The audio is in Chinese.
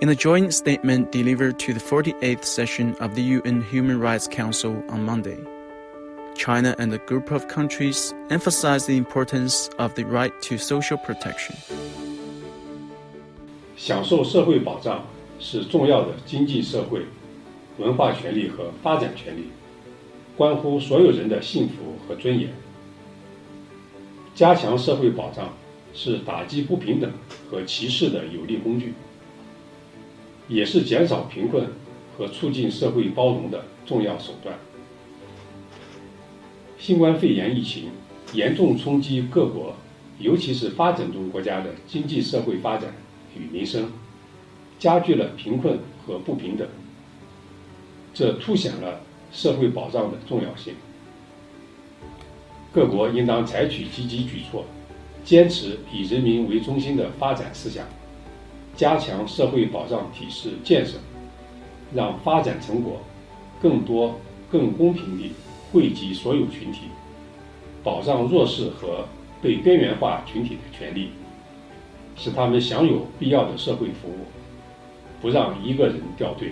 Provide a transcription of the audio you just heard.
In a joint statement delivered to the 48th session of the UN Human Rights Council on Monday, China and a group of countries emphasized the importance of the right to social protection. 享受社会保障是重要的经济社会、文化权利和发展权利，关乎所有人的幸福和尊严。加强社会保障是打击不平等和歧视的有力工具，也是减少贫困和促进社会包容的重要手段。新冠肺炎疫情严重冲击各国，尤其是发展中国家的经济社会发展与民生，加剧了贫困和不平等，这凸显了社会保障的重要性。各国应当采取积极举措，坚持以人民为中心的发展思想，加强社会保障体制建设，让发展成果更多、更公平地惠及所有群体，保障弱势和被边缘化群体的权利，使他们享有必要的社会服务，不让一个人掉队。